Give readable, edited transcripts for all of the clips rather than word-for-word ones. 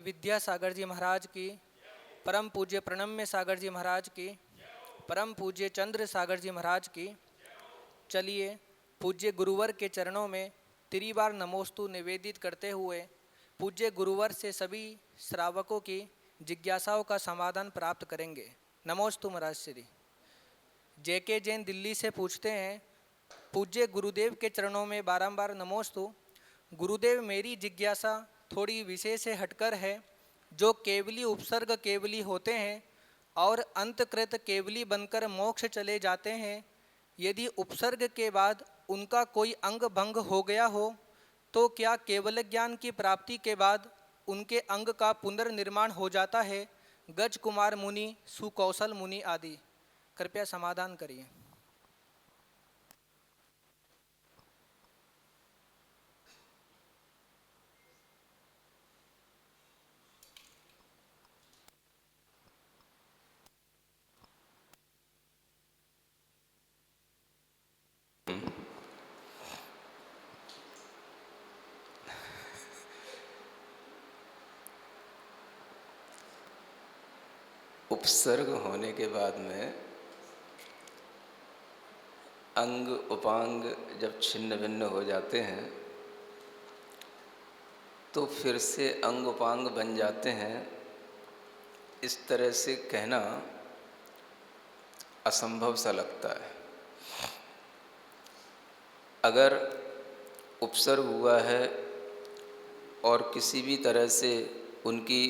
विद्यासागर जी महाराज की, परम पूज्य प्रणम्य सागर जी महाराज की, परम पूज्य चंद्र सागर जी महाराज की। चलिए पूज्य गुरुवर के चरणों में त्रिबार नमोस्तु निवेदित करते हुए पूज्य गुरुवर से सभी श्रावकों की जिज्ञासाओं का समाधान प्राप्त करेंगे। नमोस्तु महाराज श्री। जेके जैन दिल्ली से पूछते हैं, पूज्य गुरुदेव के चरणों में बारंबार नमोस्तु। गुरुदेव, मेरी जिज्ञासा थोड़ी विषय से हटकर है। जो केवली उपसर्ग केवली होते हैं और अंतकृत केवली बनकर मोक्ष चले जाते हैं, यदि उपसर्ग के बाद उनका कोई अंग भंग हो गया हो तो क्या केवल ज्ञान की प्राप्ति के बाद उनके अंग का पुनर्निर्माण हो जाता है? गज कुमार मुनि, सुकौशल मुनि आदि, कृपया समाधान करिए। उपसर्ग होने के बाद में अंग उपांग जब छिन्न भिन्न हो जाते हैं तो फिर से अंग उपांग बन जाते हैं, इस तरह से कहना असंभव सा लगता है। अगर उपसर्ग हुआ है और किसी भी तरह से उनकी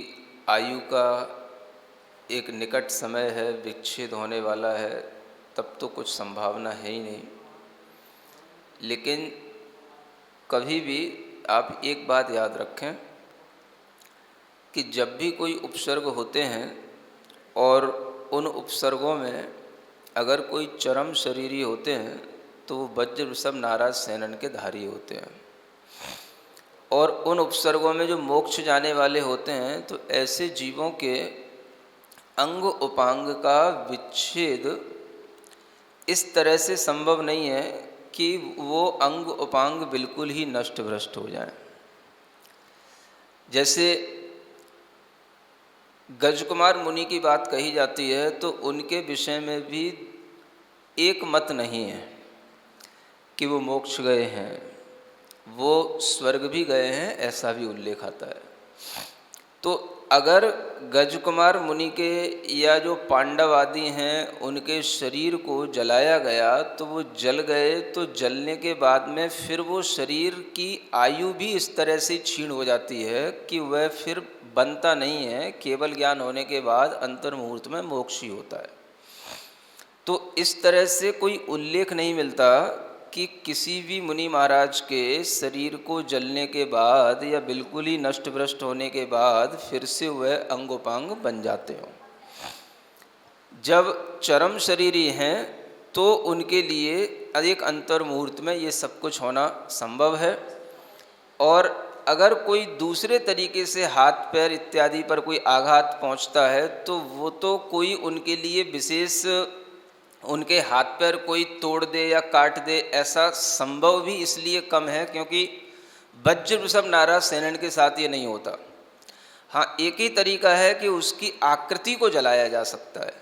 आयु का एक निकट समय है, विच्छेद होने वाला है, तब तो कुछ संभावना है ही नहीं। लेकिन कभी भी आप एक बात याद रखें कि जब भी कोई उपसर्ग होते हैं और उन उपसर्गों में अगर कोई चरम शरीरी होते हैं तो वो वज्र वृषभ नाराज सेनन के धारी होते हैं, और उन उपसर्गों में जो मोक्ष जाने वाले होते हैं तो ऐसे जीवों के अंग उपांग का विच्छेद इस तरह से संभव नहीं है कि वो अंग उपांग बिल्कुल ही नष्ट भ्रष्ट हो जाए। जैसे गजकुमार मुनि की बात कही जाती है तो उनके विषय में भी एक मत नहीं है कि वो मोक्ष गए हैं, वो स्वर्ग भी गए हैं, ऐसा भी उल्लेख आता है। तो अगर गजकुमार मुनि के या जो पांडव आदि हैं उनके शरीर को जलाया गया तो वो जल गए, तो जलने के बाद में फिर वो शरीर की आयु भी इस तरह से क्षीण हो जाती है कि वह फिर बनता नहीं है। केवल ज्ञान होने के बाद अंतर्मुहूर्त में मोक्ष ही होता है। तो इस तरह से कोई उल्लेख नहीं मिलता कि किसी भी मुनि महाराज के शरीर को जलने के बाद या बिल्कुल ही नष्ट भ्रष्ट होने के बाद फिर से वह अंगोपांग बन जाते हों। जब चरम शरीरी हैं तो उनके लिए एक अंतर मुहूर्त में ये सब कुछ होना संभव है। और अगर कोई दूसरे तरीके से हाथ पैर इत्यादि पर कोई आघात पहुंचता है तो वो तो कोई उनके लिए विशेष उनके हाथ पैर कोई तोड़ दे या काट दे, ऐसा संभव भी इसलिए कम है क्योंकि वज्र वृषभ नाराज सेनन के साथ ये नहीं होता। हाँ, एक ही तरीका है कि उसकी आकृति को जलाया जा सकता है,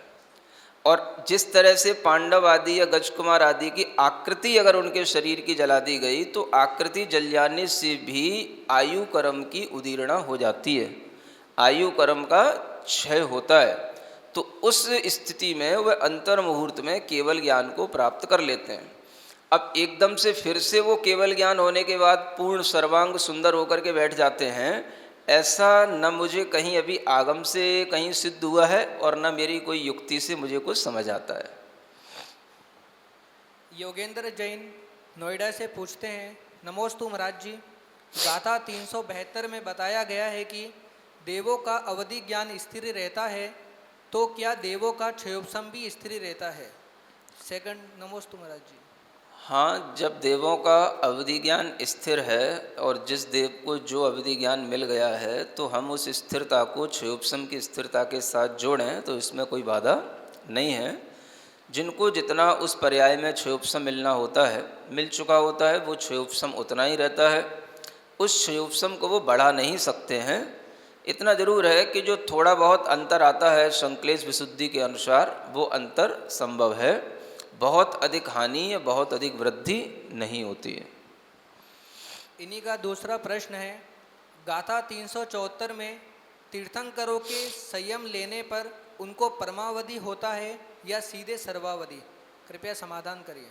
और जिस तरह से पांडव आदि या गजकुमार आदि की आकृति अगर उनके शरीर की जला दी गई तो आकृति जल जाने से भी आयु कर्म की उदीर्णा हो जाती है, आयु कर्म का क्षय होता है। तो उस स्थिति में वह अंतर मुहूर्त में केवल ज्ञान को प्राप्त कर लेते हैं। अब एकदम से फिर से वो केवल ज्ञान होने के बाद पूर्ण सर्वांग सुंदर होकर के बैठ जाते हैं, ऐसा न मुझे कहीं अभी आगम से कहीं सिद्ध हुआ है और न मेरी कोई युक्ति से मुझे कुछ समझ आता है। योगेंद्र जैन नोएडा से पूछते हैं, नमोस्तु महाराज जी। गाथा 372 में बताया गया है कि देवों का अवधि ज्ञान स्थिर रहता है, तो क्या देवों का क्षयोपशम भी स्थिर रहता है? सेकंड, नमोस्तु महाराज जी। हाँ, जब देवों का अवधि ज्ञान स्थिर है और जिस देव को जो अवधि ज्ञान मिल गया है तो हम उस स्थिरता को क्षयोपशम की स्थिरता के साथ जोड़ें तो इसमें कोई बाधा नहीं है। जिनको जितना उस पर्याय में क्षयोपशम मिलना होता है मिल चुका होता है, वो क्षयोपशम उतना ही रहता है। उस क्षयोपशम को वो बढ़ा नहीं सकते हैं, इतना जरूर है कि जो थोड़ा बहुत अंतर आता है संक्लेश विशुद्धि के अनुसार, वो अंतर संभव है, बहुत अधिक हानि या बहुत अधिक वृद्धि नहीं होती है। इन्हीं का दूसरा प्रश्न है, गाथा 374 में तीर्थंकरों के संयम लेने पर उनको परमावधि होता है या सीधे सर्वावधि? कृपया समाधान करिए।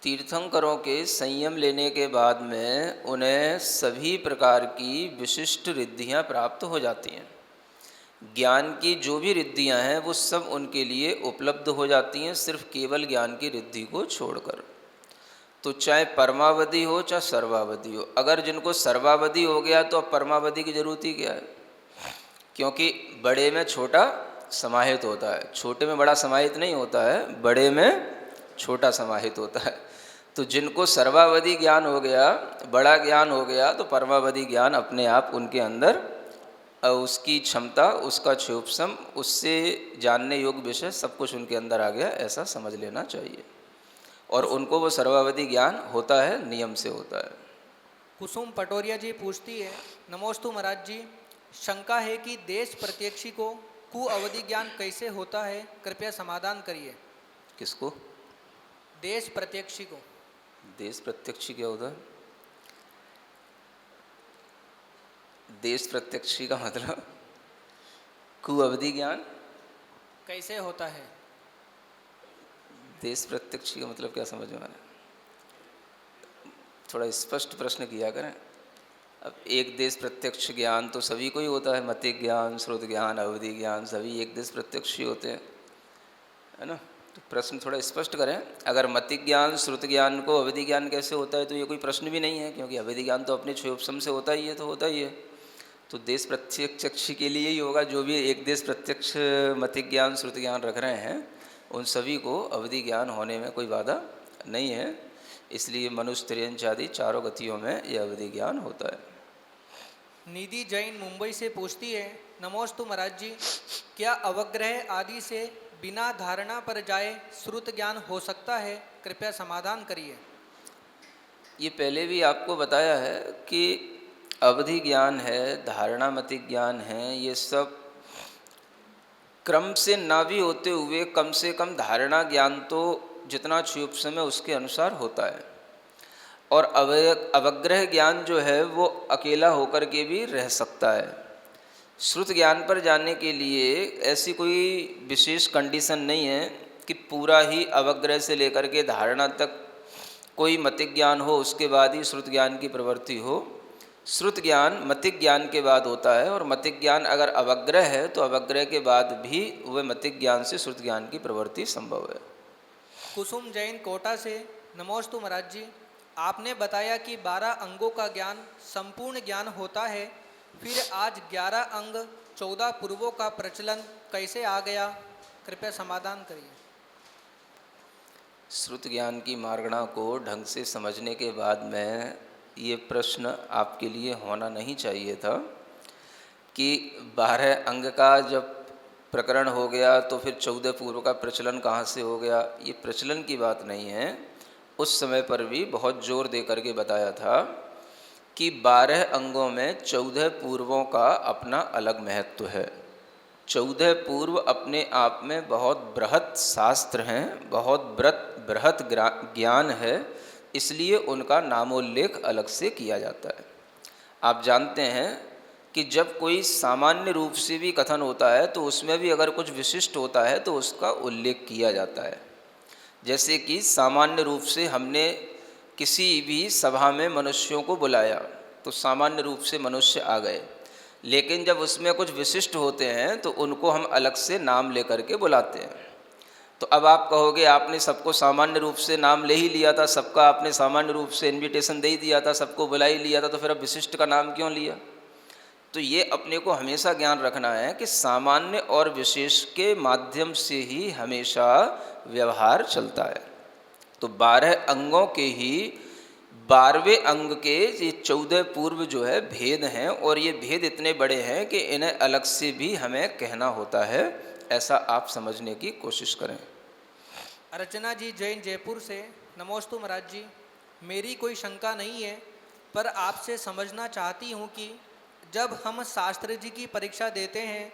तीर्थंकरों के संयम लेने के बाद में उन्हें सभी प्रकार की विशिष्ट रिद्धियाँ प्राप्त हो जाती हैं। ज्ञान की जो भी रिद्धियाँ हैं वो सब उनके लिए उपलब्ध हो जाती हैं, सिर्फ केवल ज्ञान की रिद्धि को छोड़कर। तो चाहे परमावधि हो चाहे सर्वावधि हो, अगर जिनको सर्वावधि हो गया तो अब परमावधि की जरूरत ही क्या है, क्योंकि बड़े में छोटा समाहित होता है, छोटे में बड़ा समाहित नहीं होता है, बड़े में छोटा समाहित होता है। तो जिनको सर्वावधि ज्ञान हो गया, बड़ा ज्ञान हो गया, तो परमावधि ज्ञान अपने आप उनके अंदर उसकी क्षमता, उसका क्षोभसम, उससे जानने योग्य विषय सब कुछ उनके अंदर आ गया, ऐसा समझ लेना चाहिए। और उनको वो सर्वावधि ज्ञान होता है, नियम से होता है। कुसुम पटोरिया जी पूछती है, नमोस्तु महाराज जी, शंका है कि देश प्रत्यक्षी को कुअवधि ज्ञान कैसे होता है, कृपया समाधान करिए। किसको? देश प्रत्यक्षी को। देश प्रत्यक्षी क्या होता है? देश प्रत्यक्षी का मतलब कुअवधि ज्ञान कैसे होता है? देश प्रत्यक्षी का मतलब क्या समझ में आ रहा है? थोड़ा स्पष्ट प्रश्न किया करें। अब एक देश प्रत्यक्ष ज्ञान तो सभी को ही होता है, मतिक ज्ञान, श्रुत ज्ञान, अवधि ज्ञान, सभी एक देश प्रत्यक्षी होते हैं, है ना। तो प्रश्न थोड़ा स्पष्ट करें। अगर मतिक ज्ञान, श्रुत ज्ञान को अवधि ज्ञान कैसे होता है, तो ये कोई प्रश्न भी नहीं है, क्योंकि अवधि ज्ञान तो अपने क्षोभसम से होता ही है, तो होता ही है। तो देश प्रत्यक्षी के लिए ही होगा, जो भी एक देश प्रत्यक्ष मतिक ज्ञान, श्रुत ज्ञान रख रहे हैं, उन सभी को अवधि ज्ञान होने में कोई बाधा नहीं है। इसलिए मनुष्य, तिर्यंच आदि चारों गतियों में यह अवधि ज्ञान होता है। निधि जैन मुंबई से पूछती है, नमोस्तु महाराज जी, क्या अवग्रह आदि से बिना धारणा पर जाए श्रुत ज्ञान हो सकता है, कृपया समाधान करिए। ये पहले भी आपको बताया है कि अवधि ज्ञान है, धारणामतिक ज्ञान है, ये सब क्रम से ना भी होते हुए कम से कम धारणा ज्ञान तो जितना क्षुप्सम है उसके अनुसार होता है। और अवग्रह ज्ञान जो है वो अकेला होकर के भी रह सकता है। श्रुत ज्ञान पर जाने के लिए ऐसी कोई विशेष कंडीशन नहीं है कि पूरा ही अवग्रह से लेकर के धारणा तक कोई मतिक ज्ञान हो, उसके बाद ही श्रुत ज्ञान की प्रवृत्ति हो। श्रुत ज्ञान मतिक ज्ञान के बाद होता है, और मतिक ज्ञान अगर अवग्रह है तो अवग्रह के बाद भी वह मतिक ज्ञान से श्रुत ज्ञान की प्रवृत्ति संभव है। कुसुम जैन कोटा से, नमोस्तु महाराज जी, आपने बताया कि 12 अंगों का ज्ञान संपूर्ण ज्ञान होता है, फिर आज 11 अंग 14 पूर्वों का प्रचलन कैसे आ गया, कृपया समाधान करिए। श्रुत ज्ञान की मार्गणा को ढंग से समझने के बाद में ये प्रश्न आपके लिए होना नहीं चाहिए था कि 12 अंग का जब प्रकरण हो गया तो फिर 14 पूर्व का प्रचलन कहाँ से हो गया। ये प्रचलन की बात नहीं है। उस समय पर भी बहुत जोर दे करके बताया था कि 12 अंगों में 14 पूर्वों का अपना अलग महत्व है। 14 पूर्व अपने आप में बहुत बृहत शास्त्र हैं, बहुत बृहत ज्ञान है, इसलिए उनका नामोल्लेख अलग से किया जाता है। आप जानते हैं कि जब कोई सामान्य रूप से भी कथन होता है तो उसमें भी अगर कुछ विशिष्ट होता है तो उसका उल्लेख किया जाता है। जैसे कि सामान्य रूप से हमने किसी भी सभा में मनुष्यों को बुलाया तो सामान्य रूप से मनुष्य आ गए, लेकिन जब उसमें कुछ विशिष्ट होते हैं तो उनको हम अलग से नाम लेकर के बुलाते हैं। तो अब आप कहोगे आपने सबको सामान्य रूप से नाम ले ही लिया था, सबका आपने सामान्य रूप से इनविटेशन दे ही दिया था, सबको बुला ही लिया था, तो फिर अब विशिष्ट का नाम क्यों लिया। तो ये अपने को हमेशा ज्ञान रखना है कि सामान्य और विशेष के माध्यम से ही हमेशा व्यवहार चलता है। तो 12 अंगों के ही 12वें अंग के ये 14 पूर्व जो है भेद हैं, और ये भेद इतने बड़े हैं कि इन्हें अलग से भी हमें कहना होता है, ऐसा आप समझने की कोशिश करें। अर्चना जी जैन जयपुर से, नमोस्तु महाराज जी, मेरी कोई शंका नहीं है, पर आपसे समझना चाहती हूँ कि जब हम शास्त्री जी की परीक्षा देते हैं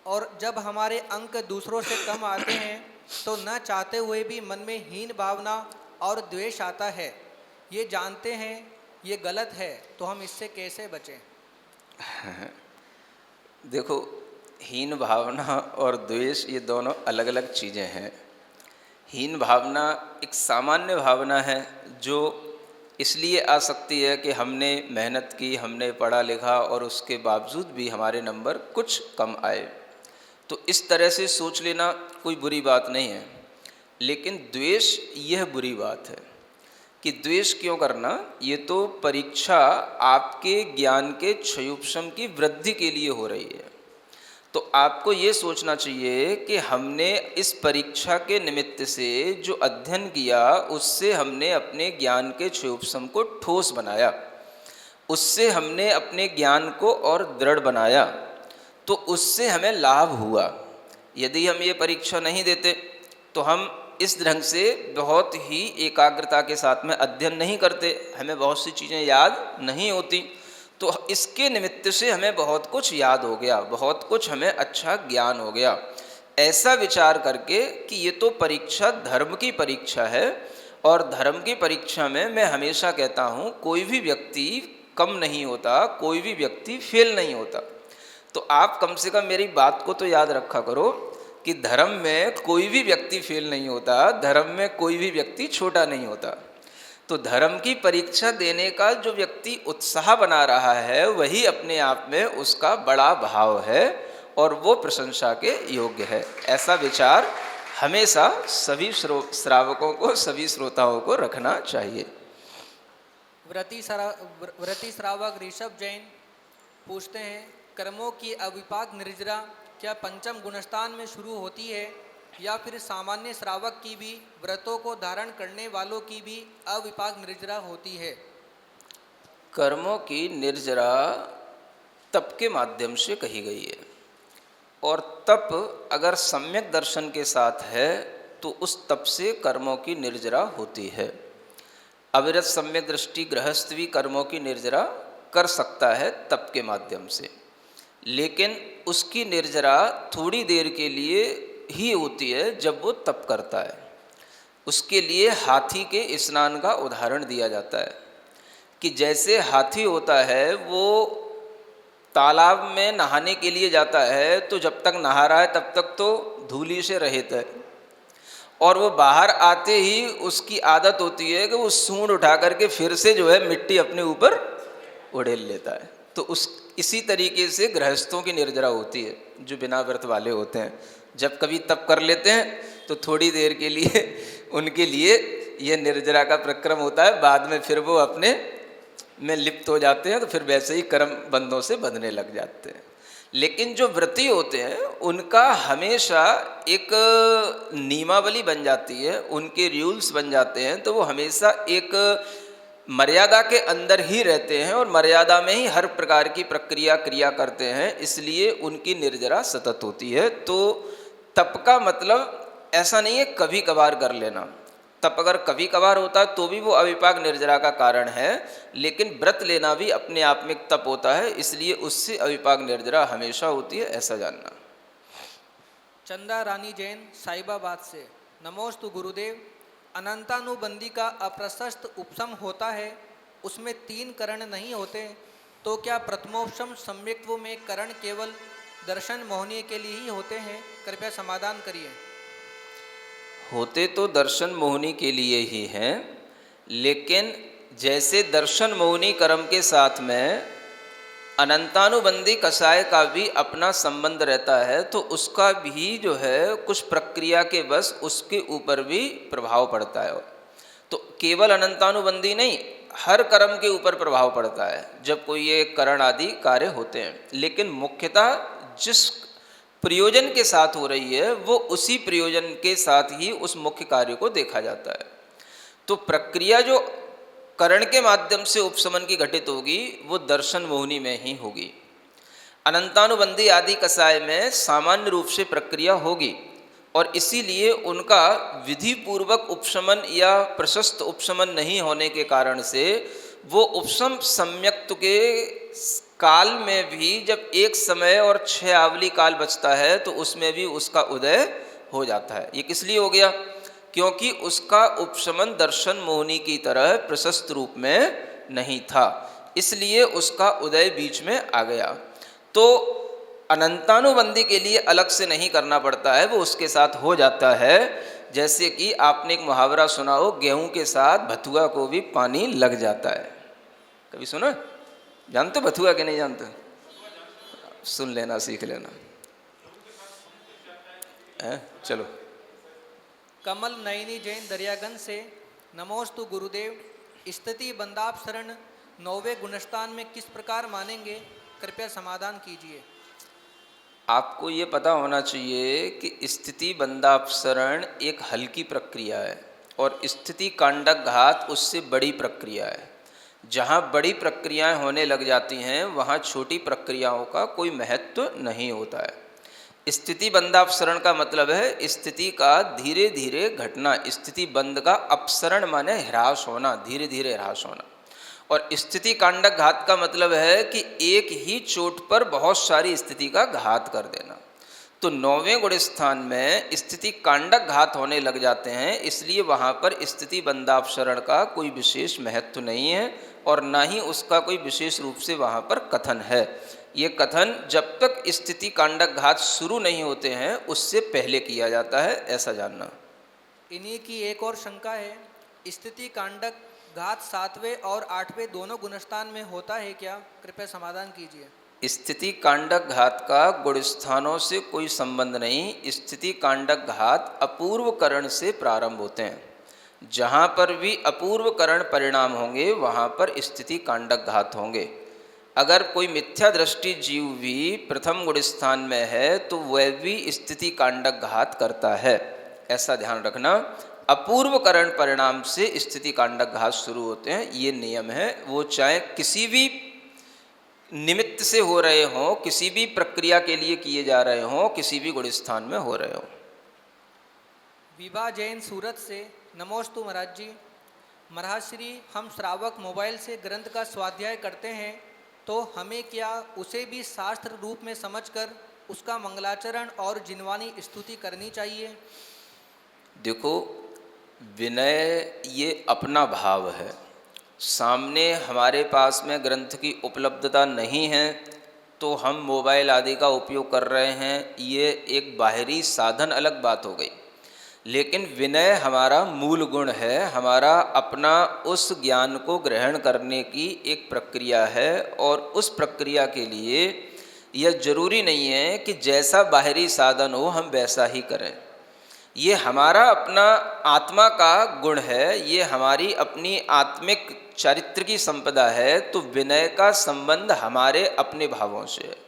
और जब हमारे अंक दूसरों से कम आते हैं तो न चाहते हुए भी मन में हीन भावना और द्वेष आता है। ये जानते हैं ये गलत है, तो हम इससे कैसे बचें? देखो, हीन भावना और द्वेष ये दोनों अलग अलग चीज़ें हैं। हीन भावना एक सामान्य भावना है जो इसलिए आ सकती है कि हमने मेहनत की, हमने पढ़ा लिखा और उसके बावजूद भी हमारे नंबर कुछ कम आए। तो इस तरह से सोच लेना कोई बुरी बात नहीं है। लेकिन द्वेष यह बुरी बात है कि द्वेष क्यों करना? ये तो परीक्षा आपके ज्ञान के क्षयोपशम की वृद्धि के लिए हो रही है। तो आपको ये सोचना चाहिए कि हमने इस परीक्षा के निमित्त से जो अध्ययन किया उससे हमने अपने ज्ञान के क्षयोपशम को ठोस बनाया, उससे हमने अपने ज्ञान को और दृढ़ बनाया, तो उससे हमें लाभ हुआ। यदि हम ये परीक्षा नहीं देते तो हम इस ढंग से बहुत ही एकाग्रता के साथ में अध्ययन नहीं करते, हमें बहुत सी चीज़ें याद नहीं होती। तो इसके निमित्त से हमें बहुत कुछ याद हो गया, बहुत कुछ हमें अच्छा ज्ञान हो गया। ऐसा विचार करके कि ये तो परीक्षा धर्म की परीक्षा है और धर्म की परीक्षा में मैं हमेशा कहता हूँ कोई भी व्यक्ति कम नहीं होता, कोई भी व्यक्ति फेल नहीं होता। तो आप कम से कम मेरी बात को तो याद रखा करो कि धर्म में कोई भी व्यक्ति फेल नहीं होता, धर्म में कोई भी व्यक्ति छोटा नहीं होता। तो धर्म की परीक्षा देने का जो व्यक्ति उत्साह बना रहा है वही अपने आप में उसका बड़ा भाव है और वो प्रशंसा के योग्य है। ऐसा विचार हमेशा सभी श्रावकों को, सभी श्रोताओं को रखना चाहिए। व्रती श्रावक ऋषभ जैन पूछते हैं, कर्मों की अविपाक निर्जरा क्या पंचम गुणस्थान में शुरू होती है या फिर सामान्य श्रावक की भी व्रतों को धारण करने वालों की भी अविपाक निर्जरा होती है? कर्मों की निर्जरा तप के माध्यम से कही गई है और तप अगर सम्यक दर्शन के साथ है तो उस तप से कर्मों की निर्जरा होती है। अविरत सम्यक दृष्टि गृहस्थ भी कर्मों की निर्जरा कर सकता है तप के माध्यम से, लेकिन उसकी निर्जरा थोड़ी देर के लिए ही होती है जब वो तप करता है। उसके लिए हाथी के स्नान का उदाहरण दिया जाता है कि जैसे हाथी होता है वो तालाब में नहाने के लिए जाता है तो जब तक नहा रहा है तब तक तो धूली से रहित है और वो बाहर आते ही उसकी आदत होती है कि वो सूंड उठा करके फिर से जो है मिट्टी अपने ऊपर उड़ेल लेता है। तो इसी तरीके से गृहस्थों की निर्जरा होती है जो बिना व्रत वाले होते हैं। जब कभी तप कर लेते हैं तो थोड़ी देर के लिए उनके लिए ये निर्जरा का प्रक्रम होता है, बाद में फिर वो अपने में लिप्त हो जाते हैं तो फिर वैसे ही कर्म बंधों से बंधने लग जाते हैं। लेकिन जो व्रती होते हैं उनका हमेशा एक नियमावली बन जाती है, उनके रूल्स बन जाते हैं, तो वो हमेशा एक मर्यादा के अंदर ही रहते हैं और मर्यादा में ही हर प्रकार की प्रक्रिया क्रिया करते हैं, इसलिए उनकी निर्जरा सतत होती है। तो तप का मतलब ऐसा नहीं है कभी कभार कर लेना। तप अगर कभी कभार होता है तो भी वो अविपाक निर्जरा का कारण है, लेकिन व्रत लेना भी अपने आप में एक तप होता है, इसलिए उससे अविपाक निर्जरा हमेशा होती है, ऐसा जानना। चंदा रानी जैन साहिबाबाद से, नमोस्तु गुरुदेव। अनंतानुबंधी का अप्रशस्त उपशम होता है, उसमें 3 करण नहीं होते, तो क्या प्रथमोपशम सम्यक्त्व में करण केवल दर्शन मोहनीय के लिए ही होते हैं? कृपया समाधान करिए। होते तो दर्शन मोहनी के लिए ही हैं, लेकिन जैसे दर्शन मोहनी कर्म के साथ में अनंतानुबंधी कषाय का भी अपना संबंध रहता है, तो उसका भी जो है कुछ प्रक्रिया के बस उसके ऊपर भी प्रभाव पड़ता है। तो केवल अनंतानुबंधी नहीं, हर कर्म के ऊपर प्रभाव पड़ता है जब कोई ये करण आदि कार्य होते हैं, लेकिन मुख्यतः जिस प्रयोजन के साथ हो रही है वो उसी प्रयोजन के साथ ही उस मुख्य कार्य को देखा जाता है। तो प्रक्रिया जो करण के माध्यम से उपशमन की घटित होगी वो दर्शन मोहनी में ही होगी। अनंतानुबंधी आदि कषाय में सामान्य रूप से प्रक्रिया होगी और इसीलिए उनका विधि पूर्वक उपशमन या प्रशस्त उपशमन नहीं होने के कारण से वो उपसम सम्यक्त्व के काल में भी जब एक समय और 6 आवली काल बचता है तो उसमें भी उसका उदय हो जाता है। ये किस लिए हो गया? क्योंकि उसका उपशमन दर्शन मोहिनी की तरह प्रशस्त रूप में नहीं था, इसलिए उसका उदय बीच में आ गया। तो अनंतानुबंधी के लिए अलग से नहीं करना पड़ता है, वो उसके साथ हो जाता है। जैसे कि आपने एक मुहावरा सुना हो, गेहूं के साथ भथुआ को भी पानी लग जाता है। कभी सुना? जानते हो भथुआ के नहीं जानते? सुन लेना, सीख लेना है। चलो। कमल नयनी जैन दरियागंज से नमोस्तु गुरुदेव। स्थिति बंदाप शरण 9वें गुणस्थान में किस प्रकार मानेंगे, कृपया समाधान कीजिए। आपको ये पता होना चाहिए कि स्थिति बंदापसरण एक हल्की प्रक्रिया है और स्थिति कांडक घात उससे बड़ी प्रक्रिया है। जहाँ बड़ी प्रक्रियाएं होने लग जाती हैं वहाँ छोटी प्रक्रियाओं का कोई महत्व नहीं होता है। स्थिति बंदापसरण का मतलब है स्थिति का धीरे धीरे घटना। स्थिति बंद का अपसरण माने ह्रास होना, धीरे धीरे ह्रास होना। और स्थिति कांडक घात का मतलब है कि एक ही चोट पर बहुत सारी स्थिति का घात कर देना। तो 9वें गुण स्थान में स्थिति कांडक घात होने लग जाते हैं, इसलिए वहाँ पर स्थिति बंदापसरण का कोई विशेष महत्व नहीं है और ना ही उसका कोई विशेष रूप से वहाँ पर कथन है। ये कथन जब तक स्थिति कांडक घात शुरू नहीं होते हैं उससे पहले किया जाता है, ऐसा जानना। इन्हीं की एक और शंका है, स्थिति कांडक घात 7वें और 8वें दोनों गुणस्थान में होता है क्या, कृपया समाधान कीजिए। स्थिति कांडक घात का गुण स्थानों से कोई संबंध नहीं। स्थिति कांडक घात अपूर्व करण से प्रारंभ होते हैं। जहाँ पर भी अपूर्व करण परिणाम होंगे वहाँ पर स्थिति कांडक घात होंगे। अगर कोई मिथ्या दृष्टि जीव भी प्रथम गुण स्थान में है तो वह भी स्थिति कांडक घात करता है, ऐसा ध्यान रखना। अपूर्व करण परिणाम से स्थिति कांडक घात शुरू होते हैं, ये नियम है। वो चाहे किसी भी निमित्त से हो रहे हों, किसी भी प्रक्रिया के लिए किए जा रहे हों, किसी भी गुण स्थान में हो रहे हों। विभा जैन सूरत से नमोस्तु महाराज जी। महाराज श्री, हम श्रावक मोबाइल से ग्रंथ का स्वाध्याय करते हैं तो हमें क्या उसे भी शास्त्र रूप में समझकर उसका मंगलाचरण और जिनवानी स्तुति करनी चाहिए? देखो, विनय ये अपना भाव है। सामने हमारे पास में ग्रंथ की उपलब्धता नहीं है तो हम मोबाइल आदि का उपयोग कर रहे हैं, ये एक बाहरी साधन अलग बात हो गई। लेकिन विनय हमारा मूल गुण है, हमारा अपना उस ज्ञान को ग्रहण करने की एक प्रक्रिया है। और उस प्रक्रिया के लिए यह जरूरी नहीं है कि जैसा बाहरी साधन हो हम वैसा ही करें। ये हमारा अपना आत्मा का गुण है, ये हमारी अपनी आत्मिक चरित्र की संपदा है। तो विनय का संबंध हमारे अपने भावों से है।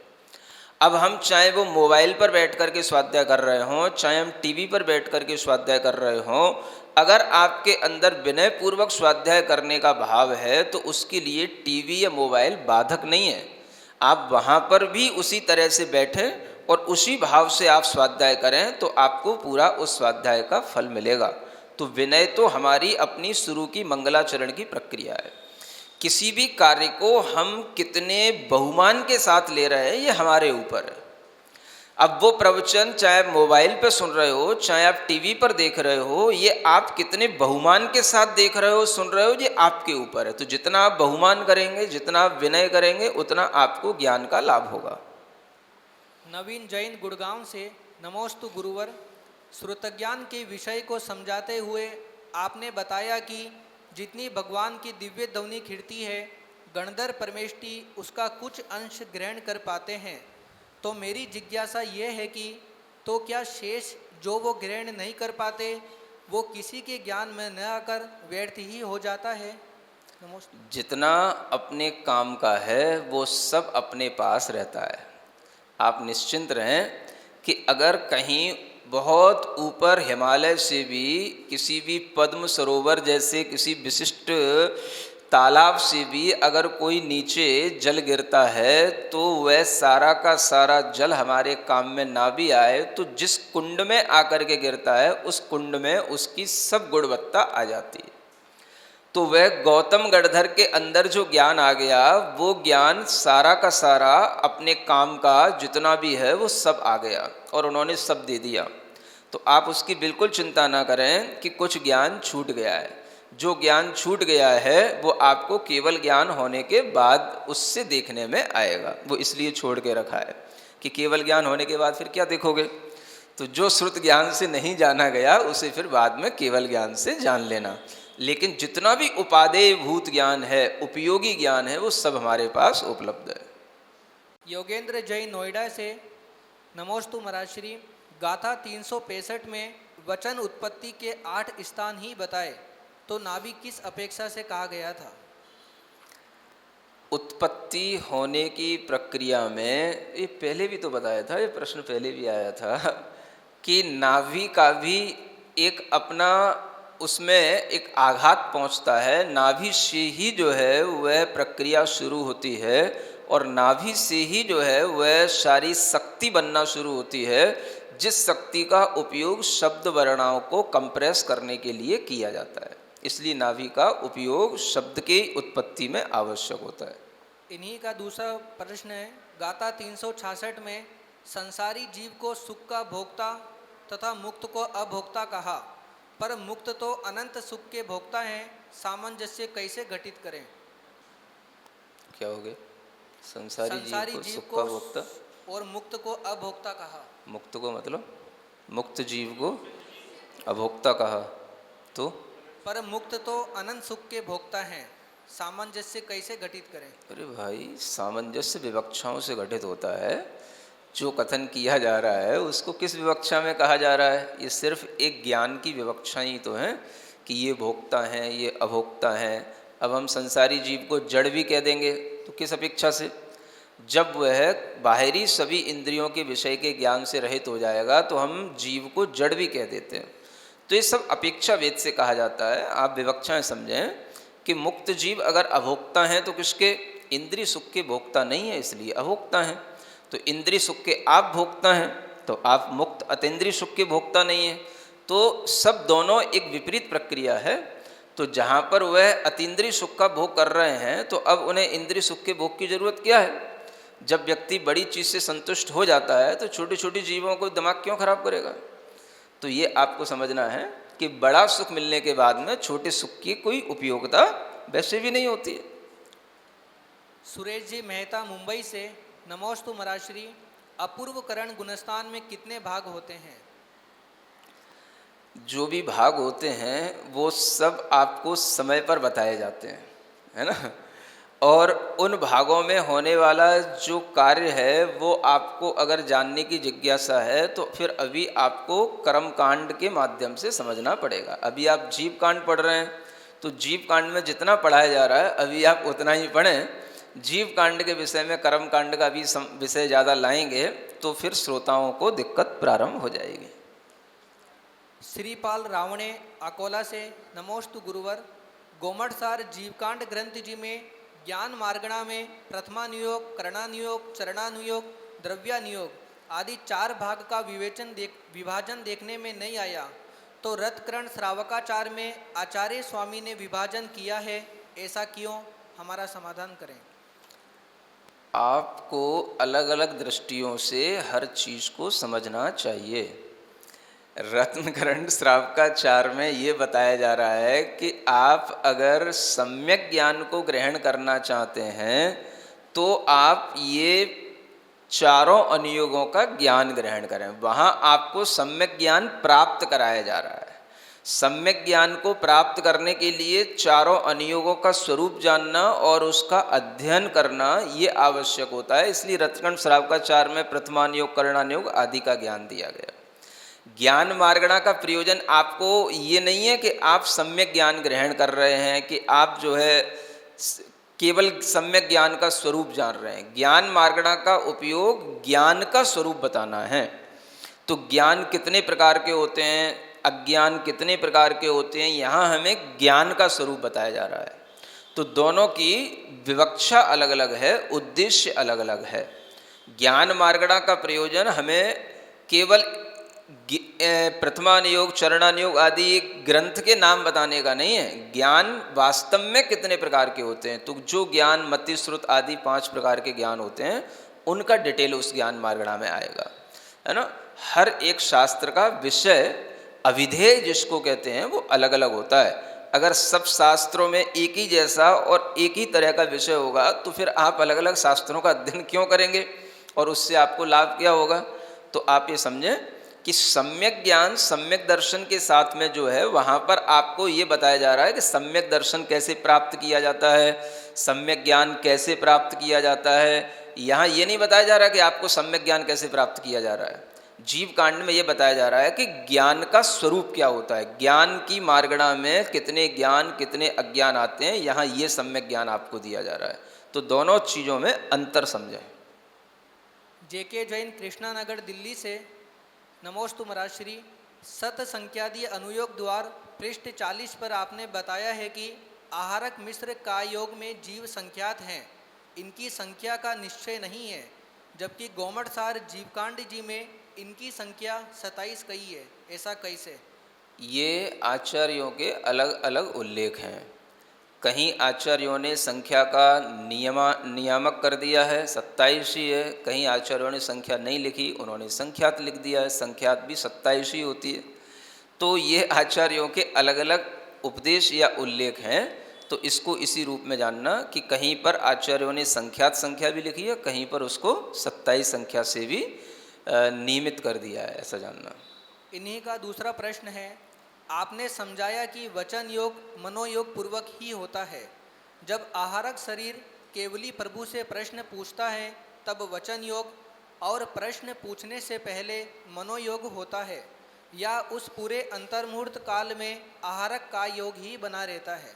अब हम चाहे वो मोबाइल पर बैठ कर के स्वाध्याय कर रहे हों, चाहे हम टीवी पर बैठ कर के स्वाध्याय कर रहे हों, अगर आपके अंदर विनय पूर्वक स्वाध्याय करने का भाव है तो उसके लिए टीवी या मोबाइल बाधक नहीं है। आप वहाँ पर भी उसी तरह से बैठें और उसी भाव से आप स्वाध्याय करें तो आपको पूरा उस स्वाध्याय का फल मिलेगा। तो विनय तो हमारी अपनी शुरू की मंगलाचरण की प्रक्रिया है। किसी भी कार्य को हम कितने बहुमान के साथ ले रहे हैं ये हमारे ऊपर है। अब वो प्रवचन चाहे मोबाइल पर सुन रहे हो, चाहे आप टीवी पर देख रहे हो, ये आप कितने बहुमान के साथ देख रहे हो, सुन रहे हो, ये आपके ऊपर है। तो जितना आप बहुमान करेंगे, जितना आप विनय करेंगे, उतना आपको ज्ञान का लाभ होगा। नवीन जैन गुड़गांव से नमोस्तु गुरुवर। श्रुतज्ञान के विषय को समझाते हुए आपने बताया कि जितनी भगवान की दिव्य ध्वनि खिड़ती है, गणधर परमेष्टि उसका कुछ अंश ग्रहण कर पाते हैं। तो मेरी जिज्ञासा ये है कि तो क्या शेष जो वो ग्रहण नहीं कर पाते वो किसी के ज्ञान में न आकर व्यर्थ ही हो जाता है? नमस्ते। जितना अपने काम का है वो सब अपने पास रहता है। आप निश्चिंत रहें कि अगर कहीं बहुत ऊपर हिमालय से भी किसी भी पद्म सरोवर जैसे किसी विशिष्ट तालाब से भी अगर कोई नीचे जल गिरता है तो वह सारा का सारा जल हमारे काम में ना भी आए तो जिस कुंड में आकर के गिरता है उस कुंड में उसकी सब गुणवत्ता आ जाती है। तो वह गौतम गढ़धर के अंदर जो ज्ञान आ गया, वो ज्ञान सारा का सारा अपने काम का जितना भी है वो सब आ गया और उन्होंने सब दे दिया। तो आप उसकी बिल्कुल चिंता ना करें कि कुछ ज्ञान छूट गया है। जो ज्ञान छूट गया है वो आपको केवल ज्ञान होने के बाद उससे देखने में आएगा। वो इसलिए छोड़ के रखा है कि केवल ज्ञान होने के बाद फिर क्या देखोगे। तो जो श्रुत ज्ञान से नहीं जाना गया उसे फिर बाद में केवल ज्ञान से जान लेना। लेकिन जितना भी उपादेय भूत ज्ञान है, उपयोगी ज्ञान है, वो सब हमारे पास उपलब्ध है। योगेंद्र जैन नोएडा से, नमोस्तु महाराज श्री। गाथा 365 में वचन उत्पत्ति के 8 स्थान ही बताए, तो नाभि किस अपेक्षा से कहा गया था? उत्पत्ति होने की प्रक्रिया में ये पहले भी तो बताया था, ये प्रश्न पहले भी आया था कि नाभि का भी एक अपना उसमें एक आघात पहुंचता है। नाभि से ही जो है वह प्रक्रिया शुरू होती है और नाभि से ही जो है वह सारी शक्ति बनना शुरू होती है, जिस शक्ति का उपयोग शब्द वर्णाओं को कंप्रेस करने के लिए किया जाता है। इसलिए नाभि का उपयोग शब्द की उत्पत्ति में आवश्यक होता है। इन्हीं का दूसरा प्रश्न है, गाथा 366 में संसारी जीव को सुख का भोक्ता तथा मुक्त को अभोक्ता कहा, पर मुक्त तो अनंत सुख के भोक्ता हैं, सामंजस्य कैसे घटित करें? क्या हो गया? संसारी जीव को सुख का भोक्ता और मुक्त को अभोक्ता कहा। मुक्त को मतलब मुक्त जीव को अभोक्ता कहा, तो पर मुक्त तो अनंत सुख के भोक्ता हैं, सामंजस्य कैसे घटित करें? अरे भाई, सामंजस्य विवक्षाओं से घटित होता है। जो कथन किया जा रहा है उसको किस विवक्षा में कहा जा रहा है? ये सिर्फ एक ज्ञान की विवक्षा ही तो है कि ये भोक्ता हैं, ये अभोक्ता हैं। अब हम संसारी जीव को जड़ भी कह देंगे तो किस अपेक्षा से? जब वह बाहरी सभी इंद्रियों के विषय के ज्ञान से रहित हो जाएगा तो हम जीव को जड़ भी कह देते हैं। तो ये सब अपेक्षा वेद से कहा जाता है। आप विवक्षाएं समझें कि मुक्त जीव अगर अभोक्ता हैं तो किसके? इंद्रिय सुख के भोक्ता नहीं है, इसलिए अभोक्ता हैं। तो इंद्रिय सुख के आप भोक्ता हैं तो आप मुक्त अतीन्द्रिय सुख के भोक्ता नहीं है। तो सब दोनों एक विपरीत प्रक्रिया है। तो जहाँ पर वह अतीन्द्रिय सुख का भोग कर रहे हैं तो अब उन्हें इंद्रिय सुख के भोग की जरूरत क्या है? जब व्यक्ति बड़ी चीज़ से संतुष्ट हो जाता है तो छोटी छोटी जीवों को दिमाग क्यों खराब करेगा? तो ये आपको समझना है कि बड़ा सुख मिलने के बाद में छोटे सुख की कोई उपयोगिता वैसे भी नहीं होती है। सुरेश जी मेहता मुंबई से, नमोस्तु महाराज श्री। अपूर्व करण गुणस्थान में कितने भाग होते हैं? जो भी भाग होते हैं वो सब आपको समय पर बताए जाते हैं, है ना। और उन भागों में होने वाला जो कार्य है वो आपको अगर जानने की जिज्ञासा है तो फिर अभी आपको कर्म कांड के माध्यम से समझना पड़ेगा। अभी आप जीव कांड पढ़ रहे हैं तो जीव कांड में जितना पढ़ाया जा रहा है अभी आप उतना ही पढ़ें। जीव कांड के विषय में कर्म कांड का भी विषय ज़्यादा लाएंगे तो फिर श्रोताओं को दिक्कत प्रारंभ हो जाएगी। श्रीपाल रावणे अकोला से, नमोस्तु गुरुवर। गोमठसार जीवकांड ग्रंथ जी में ज्ञान मार्गणा में प्रथमानुयोग, करणानुयोग, चरणानुयोग, द्रव्यानुयोग आदि 4 भाग का विभाजन देखने में नहीं आया, तो रथकरण श्रावकाचार में आचार्य स्वामी ने विभाजन किया है, ऐसा क्यों? हमारा समाधान करें। आपको अलग अलग दृष्टियों से हर चीज़ को समझना चाहिए। रत्नकरण श्रावकाचार में ये बताया जा रहा है कि आप अगर सम्यक ज्ञान को ग्रहण करना चाहते हैं तो आप ये 4 अनुयोगों का ज्ञान ग्रहण करें। वहाँ आपको सम्यक ज्ञान प्राप्त कराया जा रहा है। सम्यक ज्ञान को प्राप्त करने के लिए 4 अनुयोगों का स्वरूप जानना और उसका अध्ययन करना ये आवश्यक होता है। इसलिए रत्नकरण श्रावकाचार में प्रथमानुयोग, करणानुयोग आदि का ज्ञान दिया गया। ज्ञान मार्गणा का प्रयोजन आपको ये नहीं है कि आप सम्यक ज्ञान ग्रहण कर रहे हैं, कि आप जो है केवल सम्यक ज्ञान का स्वरूप जान रहे हैं। ज्ञान मार्गणा का उपयोग ज्ञान का स्वरूप बताना है। तो ज्ञान कितने प्रकार के होते हैं, अज्ञान कितने प्रकार के होते हैं, यहाँ हमें ज्ञान का स्वरूप बताया जा रहा है। तो दोनों की विवक्षा अलग अलग है, उद्देश्य अलग अलग है। ज्ञान मार्गणा का प्रयोजन हमें केवल प्रथमानुयोग चरणानुयोग आदि एक ग्रंथ के नाम बताने का नहीं है। ज्ञान वास्तव में कितने प्रकार के होते हैं, तो जो ज्ञान मति श्रुत आदि 5 प्रकार के ज्ञान होते हैं उनका डिटेल उस ज्ञान मार्गणा में आएगा, है ना। हर एक शास्त्र का विषय अविधेय जिसको कहते हैं वो अलग अलग होता है। अगर सब शास्त्रों में एक ही जैसा और एक ही तरह का विषय होगा तो फिर आप अलग अलग शास्त्रों का अध्ययन क्यों करेंगे और उससे आपको लाभ क्या होगा। तो आप ये समझें कि सम्यक ज्ञान सम्यक दर्शन के साथ में जो है वहाँ पर आपको ये बताया जा रहा है कि सम्यक दर्शन कैसे प्राप्त किया जाता है, सम्यक ज्ञान कैसे प्राप्त किया जाता है। यहाँ ये नहीं बताया जा रहा कि आपको सम्यक ज्ञान कैसे प्राप्त किया जा रहा है। जीव कांड में ये बताया जा रहा है कि ज्ञान का स्वरूप क्या होता है, ज्ञान की मार्गणा में कितने ज्ञान कितने अज्ञान आते हैं, यहाँ ये सम्यक ज्ञान आपको दिया जा रहा है। तो दोनों चीज़ों में अंतर समझें। जेके जैन कृष्णा नगर दिल्ली से नमोस्तु महाराज श्री। सत संख्यादीय अनुयोग द्वार पृष्ठ 40 पर आपने बताया है कि आहारक मिश्र का योग में जीव संख्यात हैं, इनकी संख्या का निश्चय नहीं है, जबकि गोमटसार जीवकांड जी में इनकी संख्या 27 कही है, ऐसा कैसे। ये आचार्यों के अलग अलग उल्लेख हैं। कहीं आचार्यों ने संख्या का नियामक कर दिया है 27 ही है, कहीं आचार्यों ने संख्या नहीं लिखी, उन्होंने संख्यात लिख दिया है, संख्यात भी 27 ही होती है। तो ये आचार्यों के अलग अलग उपदेश या उल्लेख हैं। तो इसको इसी रूप में जानना कि कहीं पर आचार्यों ने संख्यात संख्या भी लिखी है, कहीं पर उसको 27 संख्या से भी नियमित कर दिया है, ऐसा जानना। इन्हीं का दूसरा प्रश्न है, आपने समझाया कि वचन योग मनोयोग पूर्वक ही होता है। जब आहारक शरीर केवली प्रभु से प्रश्न पूछता है तब वचन योग और प्रश्न पूछने से पहले मनोयोग होता है, या उस पूरे अंतर्मुहूर्त काल में आहारक का योग ही बना रहता है।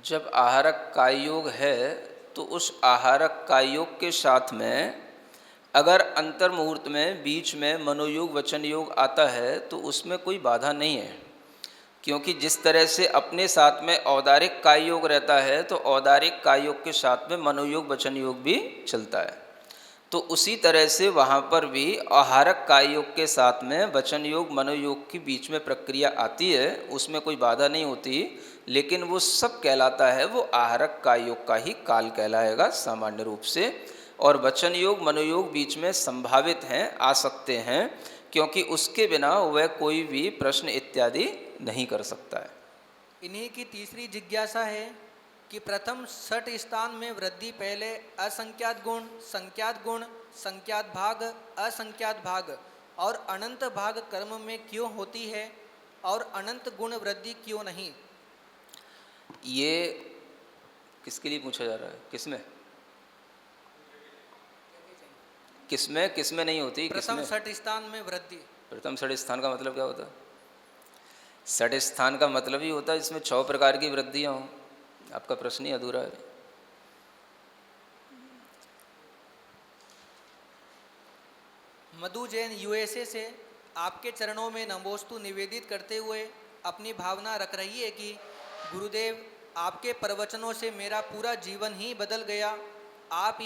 जब आहारक का योग है तो उस आहारक का योग के साथ में अगर अंतर मुहूर्त में बीच में मनोयोग वचन योग आता है तो उसमें कोई बाधा नहीं है, क्योंकि जिस तरह से अपने साथ में औदारिक काय योग रहता है तो औदारिक काय योग के साथ में मनोयोग वचन योग भी चलता है। तो उसी तरह से वहाँ पर भी आहारक काय योग के साथ में वचन योग मनोयोग के बीच में प्रक्रिया आती है, उसमें कोई बाधा नहीं होती, लेकिन वो सब कहलाता है वो आहारक काय योग का ही काल कहलाएगा सामान्य रूप से। और वचन योग मनोयोग बीच में संभावित हैं, आ सकते हैं, क्योंकि उसके बिना वह कोई भी प्रश्न इत्यादि नहीं कर सकता है। इन्हीं की तीसरी जिज्ञासा है कि प्रथम षट स्थान में वृद्धि पहले असंख्यात गुण, संख्यात गुण, संख्यात भाग, असंख्यात भाग और अनंत भाग कर्म में क्यों होती है और अनंत गुण वृद्धि क्यों नहीं। ये किसके लिए पूछा जा रहा है, किसमें नहीं होती। प्रथम षट स्थान में वृद्धि। प्रथम षट स्थान का मतलब क्या होता है? षट स्थान का मतलब ही होता है इसमें 6 प्रकार की वृद्धियां हों। आपका प्रश्न ही अधूरा है। मधु जैन यूएसए से आपके चरणों में नमोस्तु निवेदित करते हुए अपनी भावना रख रही है कि गुरुदेव, आपके प्रवचनों से मेरा पूरा जीवन ही बदल गया। आप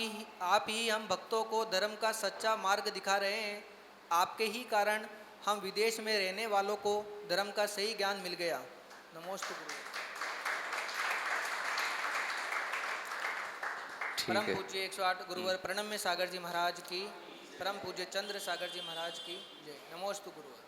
ही हम भक्तों को धर्म का सच्चा मार्ग दिखा रहे हैं। आपके ही कारण हम विदेश में रहने वालों को धर्म का सही ज्ञान मिल गया। नमोस्तु गुरु। परम पूज्य 108 गुरुवर प्रणम्य सागर जी महाराज की, परम पूज्य चंद्र सागर जी महाराज की जय। नमोस्तु गुरुवर।